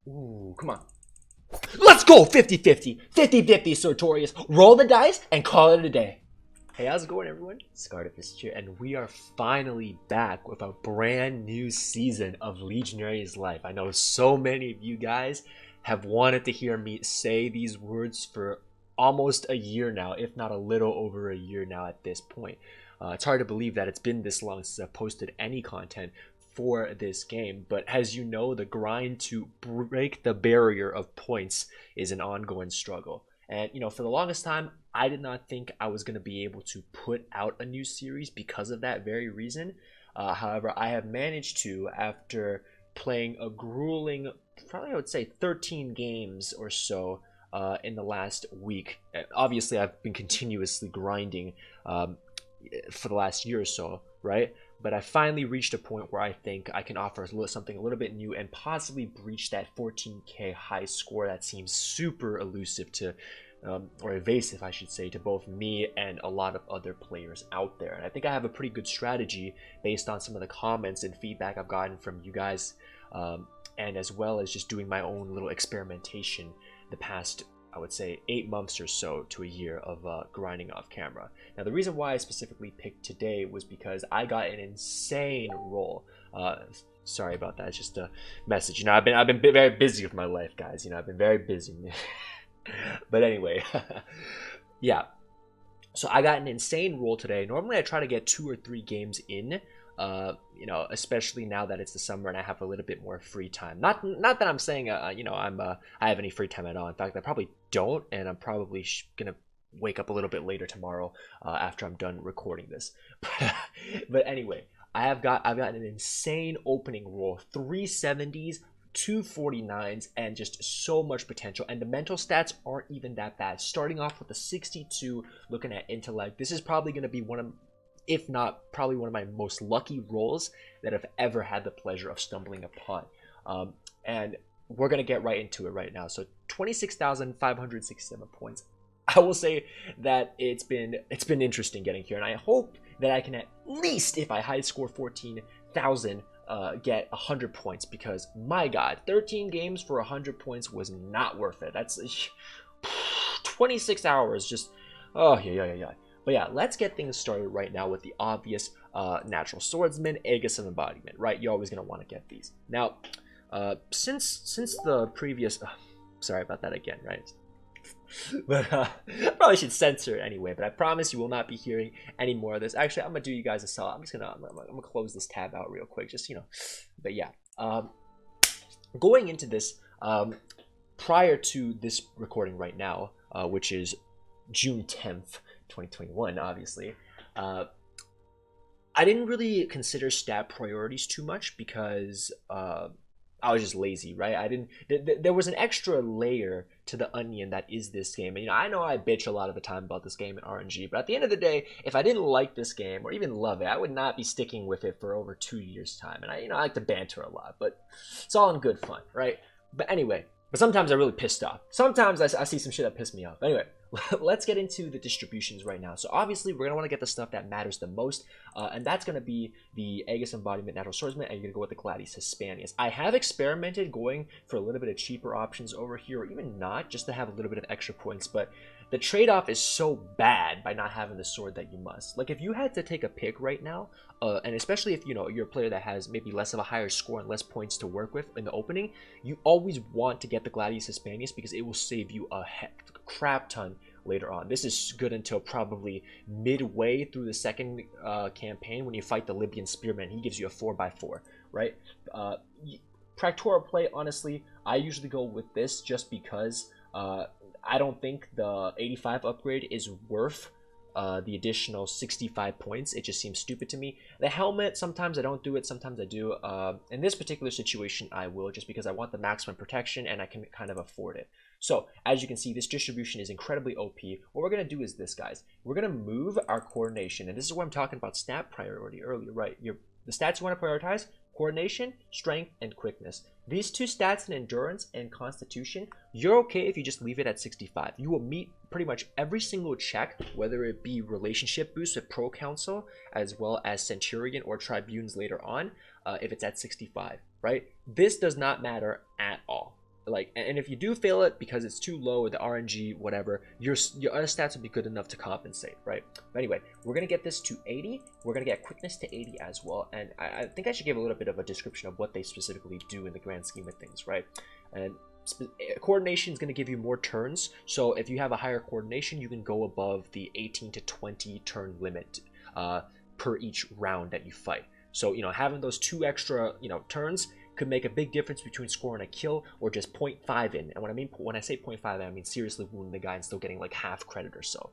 Ooh, come on. Let's go 50-50. 50-50, Sartorius. Roll the dice and call it a day. Hey, how's it going, everyone? Scartafist here, and we are finally back with a brand new season of Legionary's Life. I know so many of you guys have wanted to hear me say these words for almost a year now, if not a little over a year now at this point. It's hard to believe that it's been this long since I've posted any content for this game, but as you know, the grind to break the barrier of points is an ongoing struggle. And you know, for the longest time, I did not think I was going to be able to put out a new series because of that very reason. However, I have managed to, after playing a grueling, probably I would say 13 games or so in the last week. Obviously, I've been continuously grinding for the last year or so, right? But I finally reached a point where I think I can offer something a little bit new and possibly breach that 14k high score that seems super elusive to, or evasive, I should say, to both me and a lot of other players out there. And I think I have a pretty good strategy based on some of the comments and feedback I've gotten from you guys, and as well as just doing my own little experimentation the past, I would say, 8 months or so to a year of grinding off camera. Now, the reason why I specifically picked today was because I got an insane roll. Sorry about that. It's just a message. You know, I've been very busy with my life, guys. You know, I've been very busy. But anyway, yeah. So I got an insane roll today. Normally, I try to get 2 or 3 games in. You know, especially now that it's the summer and I have a little bit more free time. Not that I'm saying, you know, I have any free time at all. In fact, I probably don't, and I'm probably gonna wake up a little bit later tomorrow after I'm done recording this. But anyway, I've gotten an insane opening roll, 370s, 249s, and just so much potential. And the mental stats aren't even that bad. Starting off with a 62, looking at intellect, this is probably gonna be one of, if not probably one of my most lucky rolls that I've ever had the pleasure of stumbling upon. And we're going to get right into it right now. So 26,567 points. I will say that it's been interesting getting here, and I hope that I can at least, if I high score 14,000, get 100 points, because my god, 13 games for 100 points was not worth it. That's 26 hours just, oh yeah. But yeah, let's get things started right now with the obvious Natural Swordsman, Aegis of Embodiment, right? You're always going to want to get these. Now, since the previous... sorry about that again, right? But I probably should censor it anyway, but I promise you will not be hearing any more of this. Actually, I'm going to do you guys a solid. I'm going to close this tab out real quick, just, you know. But yeah, going into this, prior to this recording right now, which is June 10th, 2021, obviously, I didn't really consider stat priorities too much because I was just lazy, right? There was an extra layer to the onion that is this game. And you know I bitch a lot of the time about this game in RNG, but at the end of the day, if I didn't like this game or even love it, I would not be sticking with it for over 2 years' time. And I like to banter a lot, but it's all in good fun, right? But anyway, but sometimes I'm really pissed off. Sometimes I see some shit that pissed me off. Anyway, let's get into the distributions right now. So obviously, we're going to want to get the stuff that matters the most, and that's going to be the Aegis Embodiment Natural Swordsman, and you're going to go with the Gladius Hispanius. I have experimented going for a little bit of cheaper options over here, or even not, just to have a little bit of extra points, but the trade-off is so bad by not having the sword that you must. Like, if you had to take a pick right now, and especially if, you know, you're a player that has maybe less of a higher score and less points to work with in the opening, you always want to get the Gladius Hispanius because it will save you a crap ton later on. This is good until probably midway through the second campaign when you fight the Libyan Spearman. He gives you a 4x4, right? Practoral play, honestly, I usually go with this just because I don't think the 85 upgrade is worth the additional 65 points. It just seems stupid to me. The helmet, sometimes I don't do it, sometimes I do. In this particular situation, I will, just because I want the maximum protection and I can kind of afford it. So, as you can see, this distribution is incredibly OP. What we're going to do is this, guys. We're going to move our coordination, and this is where I'm talking about stat priority earlier, right? The stats you want to prioritize: coordination, strength, and quickness. These 2 stats in endurance and constitution, you're okay if you just leave it at 65. You will meet pretty much every single check, whether it be relationship boost with Proconsul, as well as Centurion or Tribunes later on, if it's at 65, right? This does not matter at all. like, and if you do fail it because it's too low, the RNG, whatever, your other stats will be good enough to compensate, right? But anyway, we're gonna get this to 80. We're gonna get quickness to 80 as well, and I think I should give a little bit of a description of what they specifically do in the grand scheme of things, right? And coordination is going to give you more turns, so if you have a higher coordination, you can go above the 18 to 20 turn limit per each round that you fight. So, you know, having those 2 extra, you know, turns could make a big difference between scoring a kill or just 0.5 in. And when I say 0.5, I mean seriously wounding the guy and still getting like half credit or so,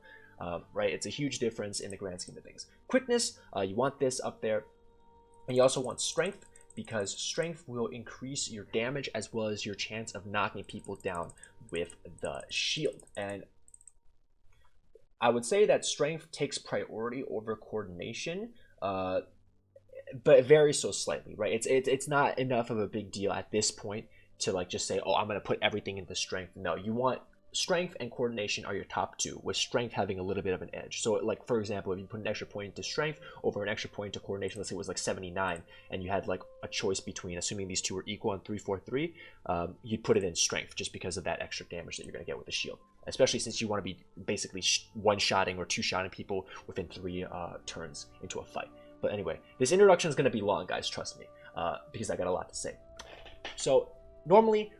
right? It's a huge difference in the grand scheme of things. Quickness, you want this up there, and you also want strength, because strength will increase your damage as well as your chance of knocking people down with the shield. And I would say that strength takes priority over coordination, but it varies so slightly, right? It's not enough of a big deal at this point to like just say, oh, I'm going to put everything into strength. No, you want strength and coordination are your top 2, with strength having a little bit of an edge. So like, for example, if you put an extra point into strength over an extra point into coordination, let's say it was like 79, and you had like a choice between, assuming these 2 are equal on 343, you'd put it in strength just because of that extra damage that you're going to get with the shield, especially since you want to be basically one-shotting or two-shotting people within 3 turns into a fight. But anyway, this introduction is going to be long, guys, trust me, because I got a lot to say. So normally,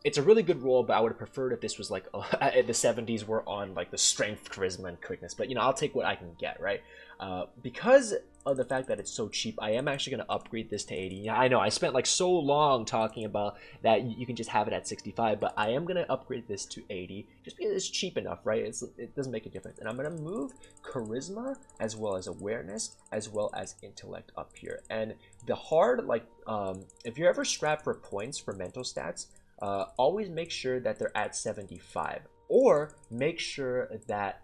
it's a really good role, but I would have preferred if this was like the 70s were on like the strength, charisma, and quickness. But, you know, I'll take what I can get, right? Because of the fact that it's so cheap, I am actually going to upgrade this to 80. Yeah, I know, I spent like so long talking about that you can just have it at 65, but I am going to upgrade this to 80 just because it's cheap enough, right? It doesn't make a difference. And I'm going to move charisma as well as awareness as well as intellect up here. And the hard, like, if you're ever strapped for points for mental stats, always make sure that they're at 75, or make sure that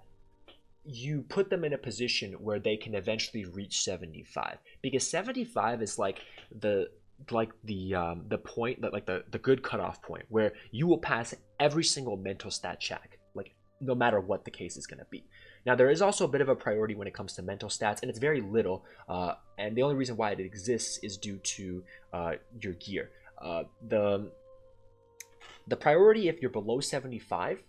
you put them in a position where they can eventually reach 75, because 75 is like the point that like the good cutoff point where you will pass every single mental stat check, like no matter what the case is going to be. Now, there is also a bit of a priority when it comes to mental stats, and it's very little, and the only reason why it exists is due to your gear. The priority, if you're below 75,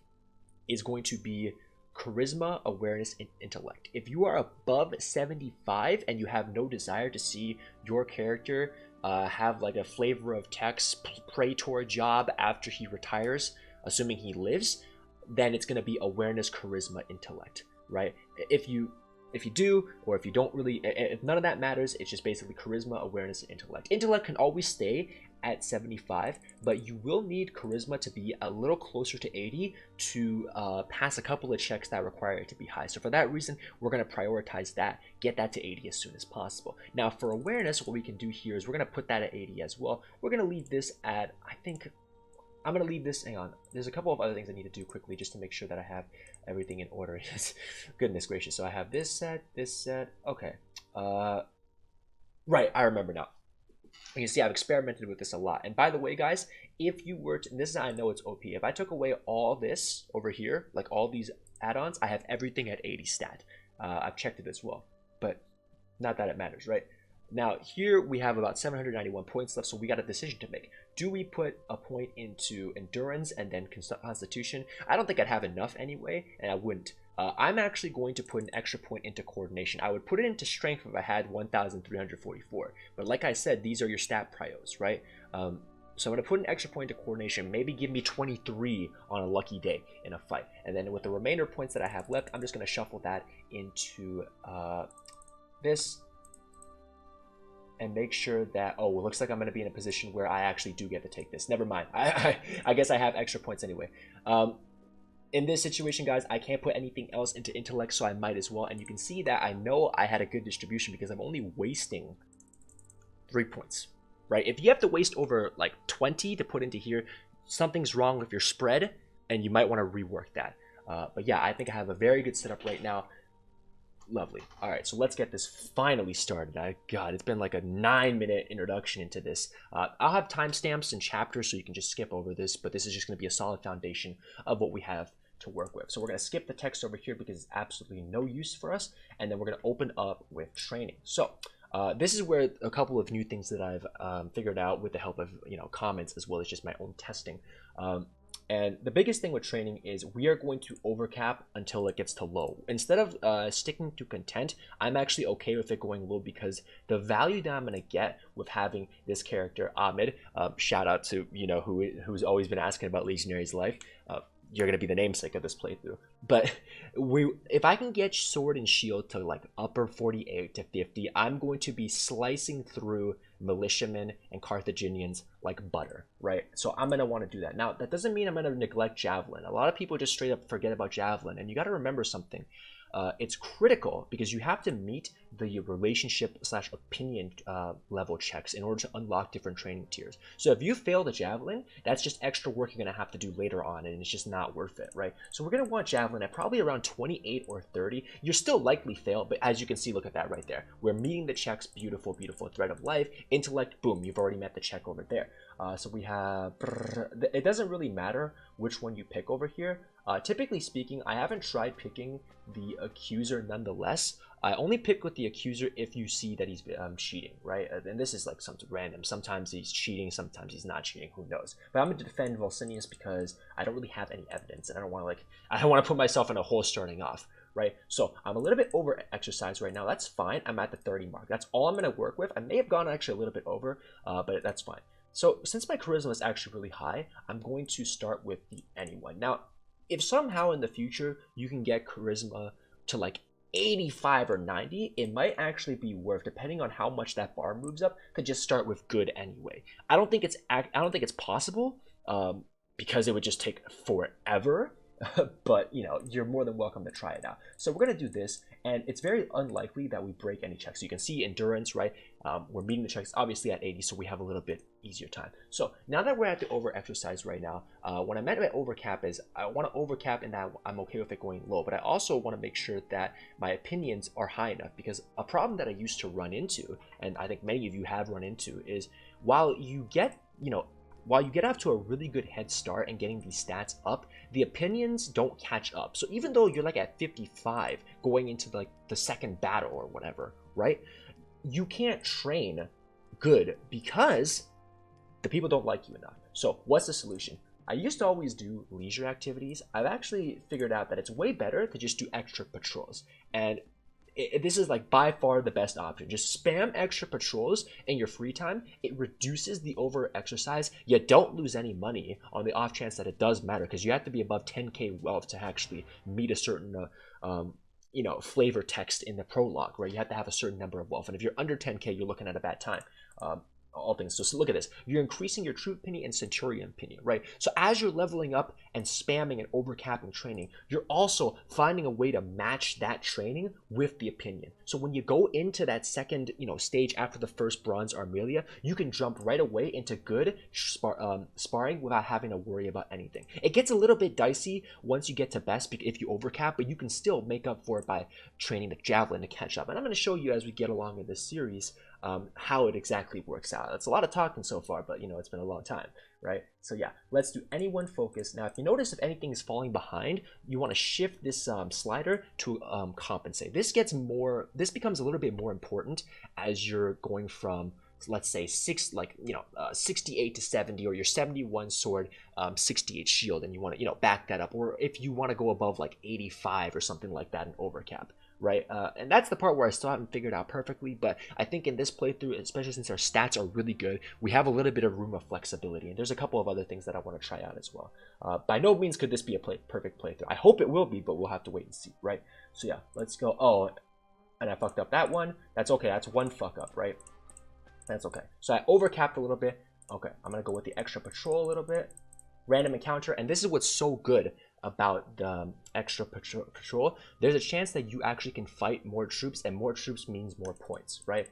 is going to be charisma, awareness, and intellect. If you are above 75 and you have no desire to see your character have like a flavor of text praetor job after he retires, assuming he lives, then it's going to be awareness, charisma, intellect, right? If you do, or if you don't really, if none of that matters, it's just basically charisma, awareness, and intellect. Intellect can always stay at 75, but you will need charisma to be a little closer to 80 to pass a couple of checks that require it to be high. So for that reason, we're going to prioritize that, get that to 80 as soon as possible. Now for awareness, what we can do here is we're going to put that at 80 as well. We're going to leave this at, I think, I'm going to leave this, hang on, there's a couple of other things I need to do quickly just to make sure that I have everything in order. Goodness gracious. So I have this set, okay. Right, I remember now. You can see I've experimented with this a lot. And by the way, guys, if you were to, and this is how I know it's OP, if I took away all this over here, like all these add-ons, I have everything at 80 stat. I've checked it as well, but not that it matters, right? Now, here we have about 791 points left, so we got a decision to make. Do we put a point into endurance and then constitution? I don't think I'd have enough anyway, and I wouldn't. I'm actually going to put an extra point into coordination. I would put it into strength if I had 1,344. But like I said, these are your stat prios, right? So I'm going to put an extra point into coordination, maybe give me 23 on a lucky day in a fight. And then with the remainder points that I have left, I'm just going to shuffle that into this. And make sure that, oh, it looks like I'm going to be in a position where I actually do get to take this. Never mind. I guess I have extra points anyway. In this situation, guys, I can't put anything else into intellect, so I might as well. And you can see that I know I had a good distribution because I'm only wasting 3 points, right? If you have to waste over like 20 to put into here, something's wrong with your spread, and you might want to rework that. But yeah, I think I have a very good setup right now. Lovely. All right, so let's get this finally started. God, it's been like a 9-minute introduction into this. I'll have timestamps and chapters so you can just skip over this, but this is just going to be a solid foundation of what we have to work with. So we're going to skip the text over here because it's absolutely no use for us, and then we're going to open up with training. So This is where a couple of new things that I've figured out with the help of comments as well as just my own testing. And the biggest thing with training is we are going to overcap until it gets to low. Instead of sticking to content, I'm actually okay with it going low because the value that I'm going to get with having this character, Ahmed, shout out to, who's always been asking about Legionary's life. You're going to be the namesake of this playthrough. But if I can get sword and shield to like upper 48 to 50, I'm going to be slicing through militiamen and Carthaginians like butter, right? So I'm going to want to do that. Now, that doesn't mean I'm going to neglect javelin. A lot of people just straight up forget about javelin, and you got to remember something. It's critical because you have to meet the relationship / opinion level checks in order to unlock different training tiers. So if you fail the javelin, that's just extra work you're going to have to do later on, and it's just not worth it, right? So we're going to want javelin at probably around 28 or 30. You're still likely fail, but as you can see, look at that right there. We're meeting the checks. Beautiful, beautiful. Thread of life, intellect, boom, you've already met the check over there. So we have, it doesn't really matter which one you pick over here. Typically speaking, I haven't tried picking the accuser nonetheless. I only pick with the accuser if you see that he's cheating, right? And this is like something random. Sometimes he's cheating, sometimes he's not cheating, who knows. But I'm going to defend Volsinius because I don't really have any evidence, and I don't want to put myself in a hole starting off, right? So I'm a little bit over exercise right now. That's fine. I'm at the 30 mark. That's all I'm going to work with. I may have gone actually a little bit over, but that's fine. So since my charisma is actually really high, I'm going to start with the anyone. Now, if somehow in the future you can get charisma to like 85 or 90, it might actually be worth, depending on how much that bar moves up, to just start with good anyway. I don't think it's possible because it would just take forever. But you're more than welcome to try it out. So we're going to do this, and it's very unlikely that we break any checks. So you can see endurance, right? We're meeting the checks obviously at 80, so we have a little bit easier time. So now that we're at the over exercise right now, what I meant by overcap is I want to overcap in that I'm okay with it going low, but I also want to make sure that my opinions are high enough, because a problem that I used to run into, and I think many of you have run into, is while you get off to a really good head start and getting these stats up, the opinions don't catch up. So even though you're like at 55 going into like the second battle or whatever, right? You can't train good because the people don't like you enough. So what's the solution? I used to always do leisure activities. I've actually figured out that it's way better to just do extra patrols. And this is like by far the best option. Just spam extra patrols in your free time. It reduces the over exercise. You don't lose any money on the off chance that it does matter, because you have to be above 10k wealth to actually meet a certain flavor text in the prologue, right? You have to have a certain number of wealth, and if you're under 10k, you're looking at a bad time. All things. So look at this. You're increasing your troop opinion and centurion opinion, right? So as you're leveling up and spamming and overcapping training, you're also finding a way to match that training with the opinion. So when you go into that second, stage after the first bronze Armelia, you can jump right away into good sparring without having to worry about anything. It gets a little bit dicey once you get to best if you overcap, but you can still make up for it by training the javelin to catch up. And I'm going to show you as we get along in this series how it exactly works out. That's a lot of talking so far, but it's been a long time, right? So yeah, let's do anyone focus. Now, if you notice if anything is falling behind, you want to shift this slider to compensate. This becomes a little bit more important as you're going from, let's say 68 to 70, or your 71 sword, 68 shield, and you want to back that up, or if you want to go above like 85 or something like that in overcap, right? And that's the part where I still haven't figured out perfectly, but I think in this playthrough, especially since our stats are really good, we have a little bit of room of flexibility, and there's a couple of other things that I want to try out as well. By no means could this be a perfect playthrough. I hope it will be, but we'll have to wait and see, right? So yeah, let's go. Oh, and I fucked up that one. That's okay. That's one fuck up, right? That's okay. So I overcapped a little bit. Okay, I'm going to go with the extra patrol a little bit. Random encounter, and this is what's so good about the extra patrol. There's a chance that you actually can fight more troops, and more troops means more points, right?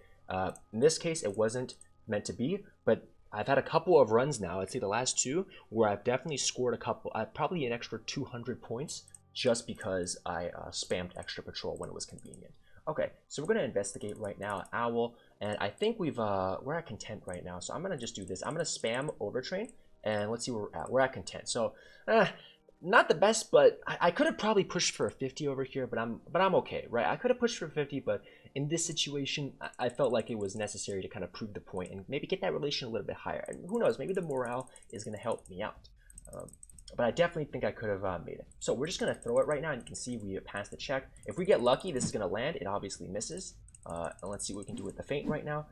In this case, it wasn't meant to be, but I've had a couple of runs now, I'd say the last two, where I've definitely scored probably an extra 200 points just because I spammed extra patrol when it was convenient. Okay, so we're going to investigate right now, Owl, and I think we're at content right now, so I'm going to just do this. I'm going to spam overtrain, and let's see where we're at. We're at content, so not the best, but I could have probably pushed for a 50 over here, but I'm okay, right? I could have pushed for 50, but in this situation, I felt like it was necessary to kind of prove the point and maybe get that relation a little bit higher. And who knows, maybe the morale is going to help me out. But I definitely think I could have made it. So we're just going to throw it right now, and you can see we passed the check. If we get lucky, this is going to land. It obviously misses. And let's see what we can do with the feint right now.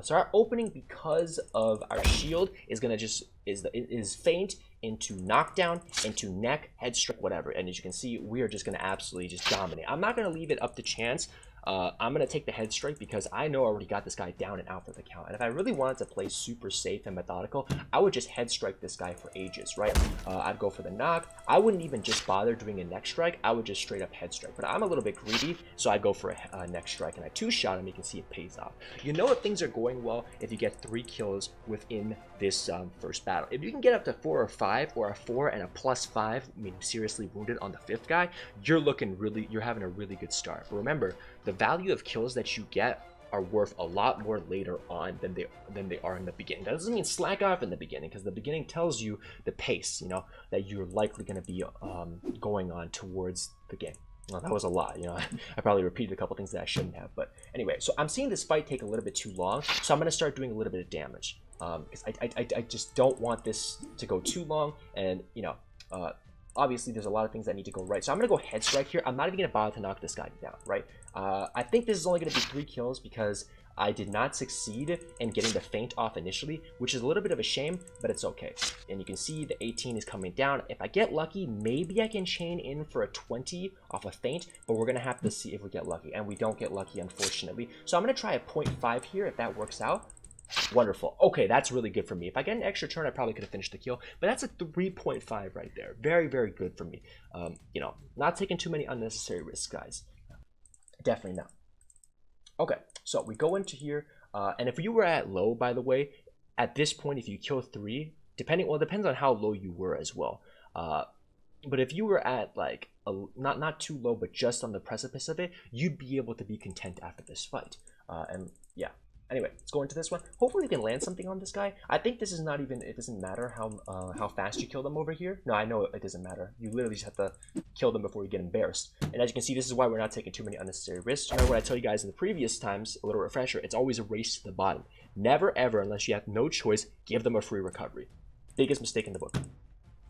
So our opening, because of our shield, is going to just is feint into knockdown, into neck, head strike, whatever. And as you can see, we are just going to absolutely just dominate. I'm not going to leave it up to chance. I'm going to take the head strike because I know I already got this guy down and out for the count. And if I really wanted to play super safe and methodical, I would just head strike this guy for ages, right? I'd go for the knock. I wouldn't even just bother doing a neck strike. I would just straight up head strike. But I'm a little bit greedy, so I go for a neck strike. And I two-shot him. You can see it pays off. You know if things are going well if you get 3 kills within this first battle. If you can get up to 4 or 5, or a 4 and a +5, I mean seriously wounded on the 5th guy, you're having a really good start. But remember, the value of kills that you get are worth a lot more later on than they are in the beginning. That doesn't mean slack off in the beginning, because the beginning tells you the pace, you know, that you're likely going to be going on towards the game. Well, that was a lot, you know. I probably repeated a couple things that I shouldn't have, but anyway, so I'm seeing this fight take a little bit too long, so I'm going to start doing a little bit of damage, because I just don't want this to go too long, and you know, obviously there's a lot of things that need to go right. So I'm going to go head strike here. I'm not even going to bother to knock this guy down, right? I think this is only going to be 3 kills because I did not succeed in getting the feint off initially, which is a little bit of a shame, but it's okay. And you can see the 18 is coming down. If I get lucky, maybe I can chain in for a 20 off a feint, but we're going to have to see if we get lucky. And we don't get lucky, unfortunately. So I'm going to try a 0.5 here if that works out. Wonderful. Okay, that's really good for me. If I get an extra turn, I probably could have finished the kill, but that's a 3.5 right there. Very, very good for me. You know, not taking too many unnecessary risks, guys. Definitely not. Okay, so we go into here, and if you were at low, by the way, at this point, if you kill 3, well, it depends on how low you were as well. But if you were at like not too low, but just on the precipice of it, you'd be able to be content after this fight. And yeah. Anyway, let's go into this one. Hopefully we can land something on this guy. I think this is not even, it doesn't matter how fast you kill them over here. No, I know it doesn't matter. You literally just have to kill them before you get embarrassed. And as you can see, this is why we're not taking too many unnecessary risks. Remember what I tell you guys in the previous times, a little refresher, it's always a race to the bottom. Never ever, unless you have no choice, give them a free recovery. Biggest mistake in the book.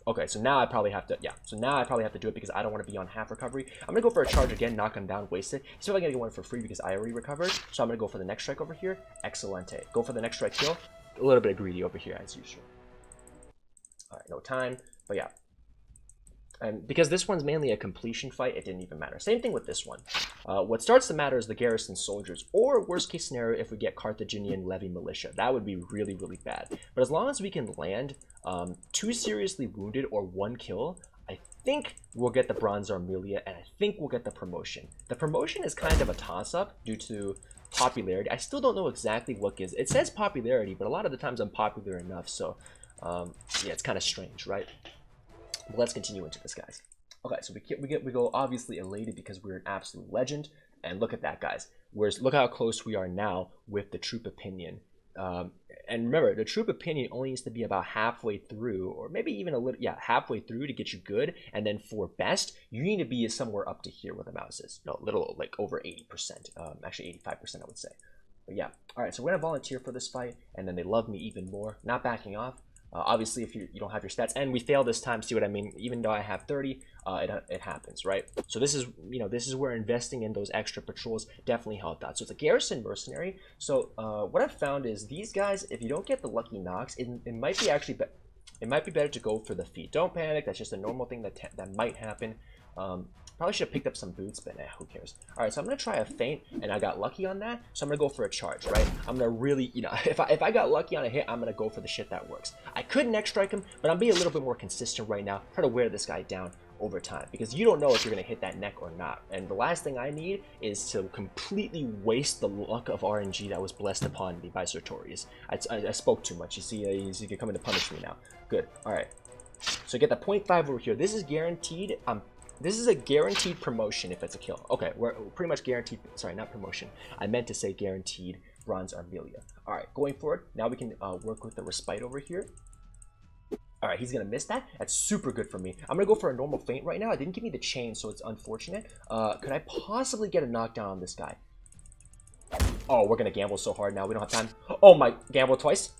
Okay, so now I probably have to, do it because I don't want to be on half recovery. I'm going to go for a charge again, knock him down, waste it. He's probably going to get one for free because I already recovered. So I'm going to go for the next strike over here. Excelente. Go for the next strike kill. A little bit of greedy over here as usual. All right, no time, but yeah. And because this one's mainly a completion fight, it didn't even matter. Same thing with this one. What starts to matter is the garrison soldiers, or worst case scenario, if we get Carthaginian levy militia. That would be really, really bad. But as long as we can land 2 seriously wounded or 1 kill, I think we'll get the Bronze Armelia, and I think we'll get the promotion. The promotion is kind of a toss-up due to popularity. I still don't know exactly what gives. It says popularity, but a lot of the times I'm popular enough, so yeah, it's kind of strange, right? But let's continue into this, guys. Okay, so we go obviously elated because we're an absolute legend, and look at that, guys. Look how close we are now with the troop opinion. And remember, the troop opinion only needs to be about halfway through, or maybe even a little, yeah, halfway through to get you good. And then for best, you need to be somewhere up to here where the mouse is. No, a little like over 80%, actually 85%, I would say. But yeah, all right. So we're gonna volunteer for this fight, and then they love me even more. Not backing off. Obviously, if you don't have your stats, and we fail this time, see what I mean? Even though I have 30, it happens, right? So this is, you know, this is where investing in those extra patrols definitely helped out. So it's a Garrison Mercenary. So what I've found is these guys, if you don't get the lucky knocks, it might be actually it might be better to go for the feet. Don't panic. That's just a normal thing that might happen. Probably should have picked up some boots, but who cares? All right, so I'm gonna try a feint, and I got lucky on that, so I'm gonna go for a charge, right? I'm gonna really, you know, if I got lucky on a hit, I'm gonna go for the shit that works. I could neck strike him, but I'm being a little bit more consistent right now, try to wear this guy down over time, because you don't know if you're gonna hit that neck or not. And the last thing I need is to completely waste the luck of RNG that was blessed upon me by Sartorius. I spoke too much. You see, he's coming to punish me now. Good. All right. So get the 0.5 over here. This is guaranteed. This is a guaranteed promotion if it's a kill. Okay, we're pretty much guaranteed. Sorry, not promotion. I meant to say guaranteed Bronze Armelia. All right, going forward, now we can work with the respite over here. All right, he's gonna miss that. That's super good for me. I'm gonna go for a normal feint right now. I didn't give me the chain, so it's unfortunate. Could I possibly get a knockdown on this guy? Oh, we're gonna gamble so hard now. We don't have time. Oh my, gamble twice.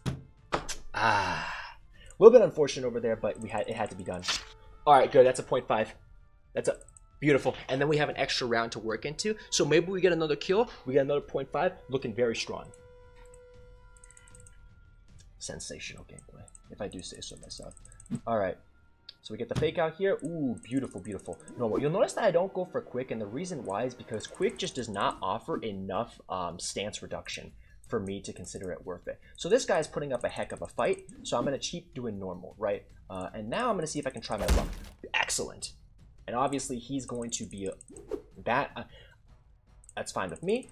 Ah, a little bit unfortunate over there, but it had to be done. All right, good. That's a 0.5. That's a beautiful. And then we have an extra round to work into. So maybe we get another kill. We get another 0.5. Looking very strong. Sensational gameplay, if I do say so myself. All right. So we get the fake out here. Ooh, beautiful, beautiful. No, you'll notice that I don't go for quick, and the reason why is because quick just does not offer enough stance reduction for me to consider it worth it. So this guy's putting up a heck of a fight, so I'm going to cheat doing normal, right? And now I'm going to see if I can try my luck. Excellent. And obviously he's going to be that's fine with me.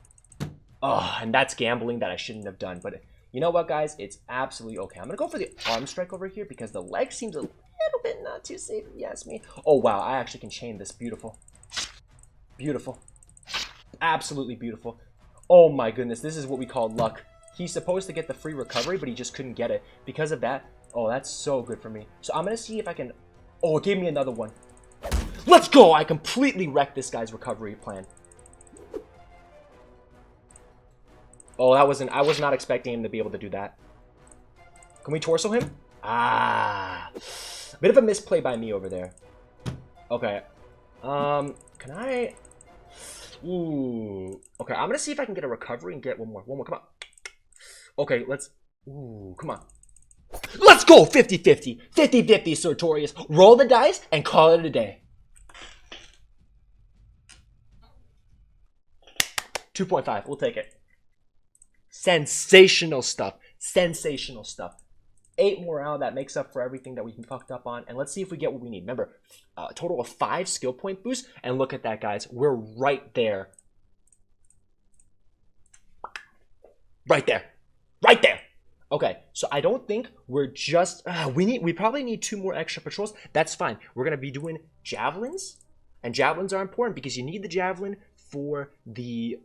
Oh, and that's gambling that I shouldn't have done. But you know what, guys? It's absolutely okay. I'm going to go for the arm strike over here because the leg seems a little bit not too safe, if you ask me. Oh, wow. I actually can chain this. Beautiful. Beautiful. Absolutely beautiful. Oh, my goodness. This is what we call luck. He's supposed to get the free recovery, but he just couldn't get it. Because of that, oh, that's so good for me. So I'm going to see if I can... Oh, it gave me another one. Let's go! I completely wrecked this guy's recovery plan. Oh, I was not expecting him to be able to do that. Can we torso him? Ah. Bit of a misplay by me over there. Okay. Can I... Ooh. Okay, I'm gonna see if I can get a recovery and get one more. One more, come on. Okay, let's... Ooh, come on. Let's go! 50-50. 50-50, Sartorius. Roll the dice and call it a day. 2.5. We'll take it. Sensational stuff. Sensational stuff. 8 morale. That makes up for everything that we fucked up on. And let's see if we get what we need. Remember, a total of 5 skill point boosts. And look at that, guys. We're right there. Right there. Right there. Okay, so I don't think we're just... we probably need 2 more extra patrols. That's fine. We're going to be doing javelins. And javelins are important because you need the javelin for the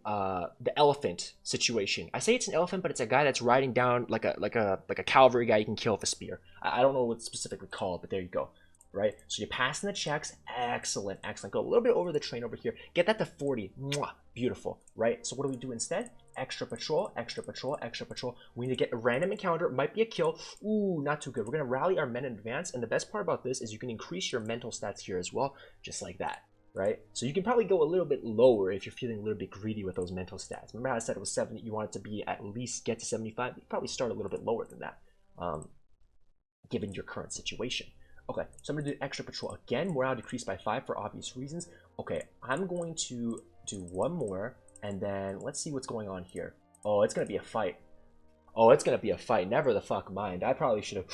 elephant situation. I say it's an elephant, but it's a guy that's riding down like a cavalry guy you can kill with a spear. I don't know what it's specifically called, but there you go. Right? So you're passing the checks. Excellent, excellent. Go a little bit over the train over here. Get that to 40. Mwah, beautiful. Right? So what do we do instead? Extra patrol, extra patrol, extra patrol. We need to get a random encounter. It might be a kill. Ooh, not too good. We're going to rally our men in advance. And the best part about this is you can increase your mental stats here as well. Just like that. Right? So you can probably go a little bit lower if you're feeling a little bit greedy with those mental stats. Remember how I said it was 70? You want it to be at least get to 75? You probably start a little bit lower than that, given your current situation. Okay, so I'm going to do extra patrol. Again, morale decreased by 5 for obvious reasons. Okay, I'm going to do 1 more, and then let's see what's going on here. Oh, it's going to be a fight. Oh, it's going to be a fight. Never the fuck mind. I probably should have...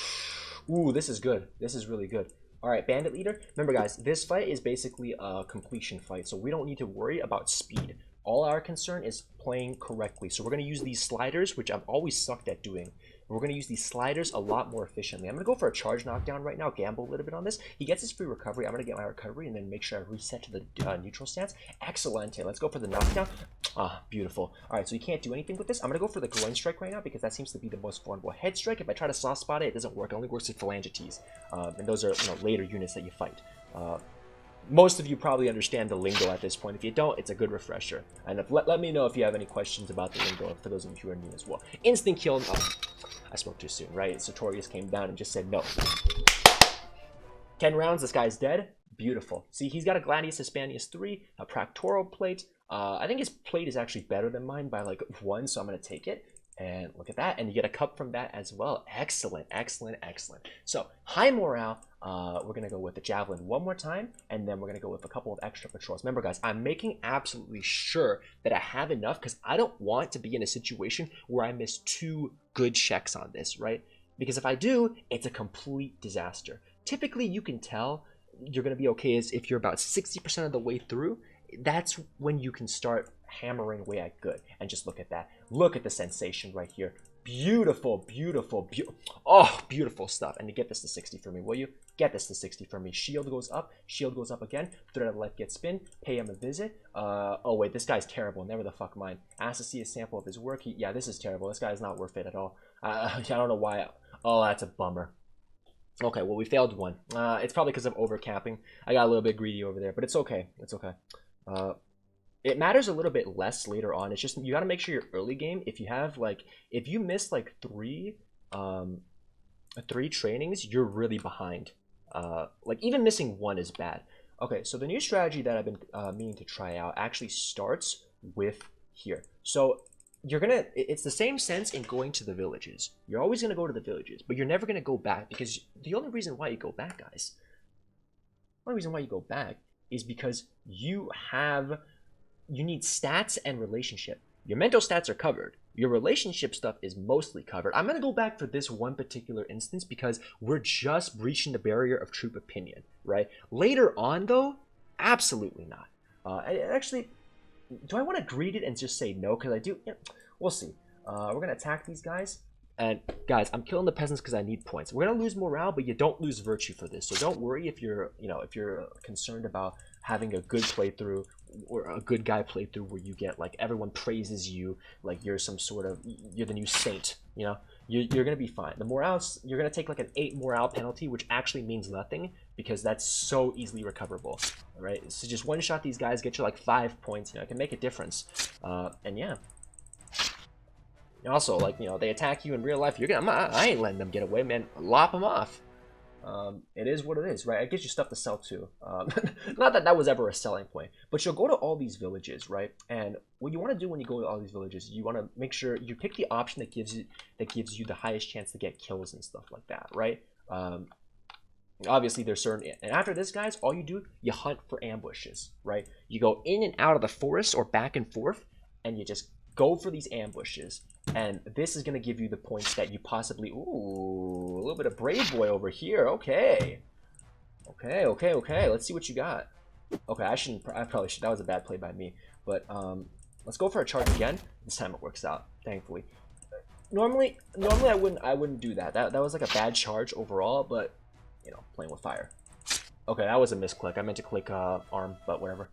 Ooh, this is good. This is really good. All right, Bandit Leader. Remember, guys, this fight is basically a completion fight, so we don't need to worry about speed. All our concern is playing correctly. So we're going to use these sliders, which I've always sucked at doing. We're going to use these sliders a lot more efficiently. I'm going to go for a charge knockdown right now, gamble a little bit on this. He gets his free recovery. I'm going to get my recovery and then make sure I reset to the neutral stance. Excellent. Let's go for the knockdown. Ah, beautiful. All right, so you can't do anything with this. I'm going to go for the groin strike right now because that seems to be the most vulnerable. Head strike, if I try to soft spot it, it doesn't work. It only works with phalangites. And those are later units that you fight. Most of you probably understand the lingo at this point. If you don't, it's a good refresher. And let me know if you have any questions about the lingo for those of you who are new as well. Instant kill. Oh, I spoke too soon, right? Sartorius came down and just said no. 10 rounds, this guy's dead. Beautiful. See, he's got a Gladius Hispanius 3, a Practoral plate. I think his plate is actually better than mine by like 1, so I'm going to take it. And look at that. And you get a cup from that as well. Excellent, excellent, excellent. So, high morale. We're going to go with the Javelin 1 more time. And then we're going to go with a couple of extra patrols. Remember, guys, I'm making absolutely sure that I have enough because I don't want to be in a situation where I miss 2 good checks on this, right? Because if I do, it's a complete disaster. Typically, you can tell you're going to be okay is if you're about 60% of the way through. That's when you can start hammering away at good. And just look at that. Look at the sensation right here. Beautiful, beautiful, oh, beautiful stuff. And to get this to 60 for me, will you? Get this to 60 for me. Shield goes up again. Thread of Life gets spin. Pay him a visit. Oh wait, this guy's terrible. Never the fuck mind. Asked to see a sample of his work. Yeah, this is terrible. This guy's not worth it at all. I don't know why. Oh, that's a bummer. Okay, well, we failed 1. It's probably because of overcapping. I got a little bit greedy over there, but it's okay. It's okay. It matters a little bit less later on. It's just you got to make sure your early game, if you have like, if you miss like three trainings, you're really behind. Like even missing one is bad. Okay, so the new strategy that I've been meaning to try out actually starts with here. So it's the same sense in going to the villages. You're always gonna go to the villages, but you're never gonna go back, because the only reason why you go back, guys, the only reason why you go back is because you need stats and relationship. Your mental stats are covered. Your relationship stuff is mostly covered. I'm going to go back for this one particular instance because we're just breaching the barrier of troop opinion, right? Later on, though, absolutely not. Actually, do I want to greet it and just say no? Because I do. Yeah, we'll see. We're going to attack these guys. And guys, I'm killing the peasants because I need points. We're going to lose morale, but you don't lose virtue for this. So don't worry if you're concerned about having a good playthrough or a good guy playthrough where you get like everyone praises you like you're the new saint. You're gonna be fine. The morale, you're gonna take like an 8 morale penalty, which actually means nothing because that's so easily recoverable. All right, so just one shot these guys, get you like 5 points. It can make a difference. And yeah. Also, like, they attack you in real life, I ain't letting them get away, man. Lop them off. It is what it is, right? It gives you stuff to sell too. Not that that was ever a selling point, but you'll go to all these villages, right? And what you want to do when you go to all these villages, you want to make sure you pick the option that gives you the highest chance to get kills and stuff like that, right? Obviously there's certain, and after this, guys, all you do, you hunt for ambushes, right? You go in and out of the forest or back and forth, and you just go for these ambushes. And this is going to give you the points that you possibly... Ooh, a little bit of Brave Boy over here. Okay. Okay. Let's see what you got. Okay, I probably should. That was a bad play by me. But let's go for a charge again. This time it works out, thankfully. Normally I wouldn't do that. That was like a bad charge overall, but, playing with fire. Okay, that was a misclick. I meant to click arm, but whatever.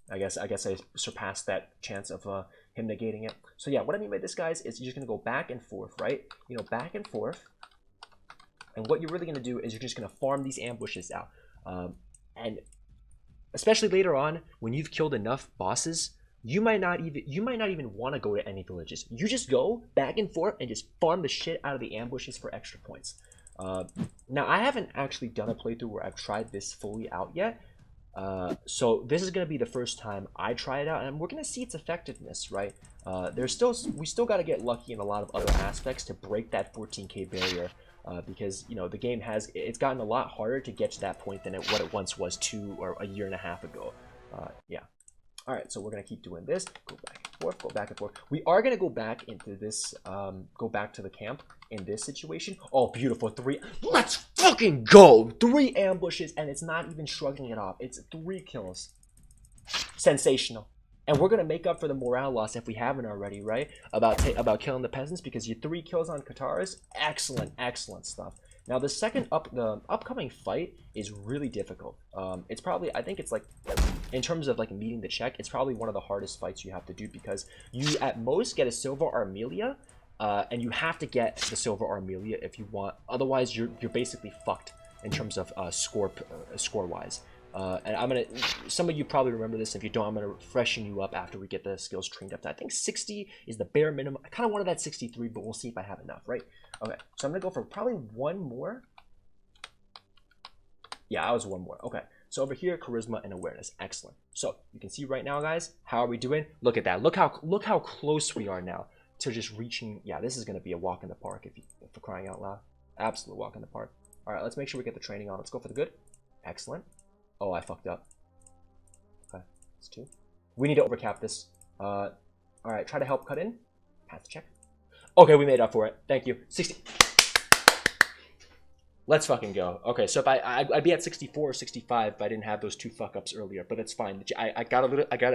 I guess I surpassed that chance of him negating it. So yeah, what I mean by this, guys, is you're just gonna go back and forth, right? Back and forth. And what you're really gonna do is you're just gonna farm these ambushes out. And especially later on, when you've killed enough bosses, you might not even want to go to any villages. You just go back and forth and just farm the shit out of the ambushes for extra points. Now I haven't actually done a playthrough where I've tried this fully out yet. So this is going to be the first time I try it out, and we're going to see its effectiveness, right? We still got to get lucky in a lot of other aspects to break that 14k barrier, because the game it's gotten a lot harder to get to that point than what it once was 2 or a year and a half ago. Yeah. All right, so we're going to keep doing this. Go back and forth, go back and forth. We are going to go back into this, go back to the camp in this situation. Oh, beautiful. 3. Let's fucking go. 3 ambushes, and it's not even shrugging it off. It's 3 kills. Sensational. And we're going to make up for the morale loss if we haven't already, right? About killing the peasants, because your 3 kills on Katars, excellent stuff. Now the upcoming fight is really difficult. It's probably, I think it's like, in terms of like meeting the check, it's probably one of the hardest fights you have to do, because you at most get a Silver Armelia, and you have to get the Silver Armelia if you want. Otherwise, you're basically fucked in terms of score wise. And some of you probably remember this. If you don't, I'm gonna freshen you up after we get the skills trained up to, I think 60 is the bare minimum. I kind of wanted that 63, but we'll see if I have enough, right? Okay, so I'm gonna go for probably 1 more. Yeah, I was 1 more. Okay, so over here, charisma and awareness, excellent. So you can see right now, guys, how are we doing? Look at that. Look how close we are now to just reaching. Yeah, this is gonna be a walk in the park, for crying out loud. Absolute walk in the park. All right, let's make sure we get the training on. Let's go for the good. Excellent. Oh, I fucked up. Okay, that's 2. We need to overcap this. All right, try to help cut in. Path check. Okay, we made up for it. Thank you. 60. Let's fucking go. Okay, so if I'd be at 64 or 65 if I didn't have those 2 fuck ups earlier, but it's fine. I got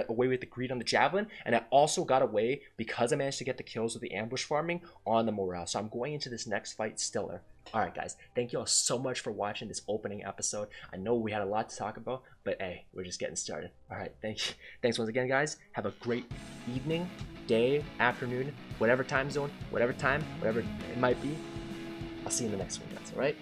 away with the greed on the javelin, and I also got away because I managed to get the kills with the ambush farming on the morale. So I'm going into this next fight stellar. All right, guys, thank you all so much for watching this opening episode. I know we had a lot to talk about, but hey, we're just getting started. All right, thanks once again, guys. Have a great evening, day, afternoon, whatever time zone, whatever time, whatever it might be. I'll see you in the next one, guys. All right.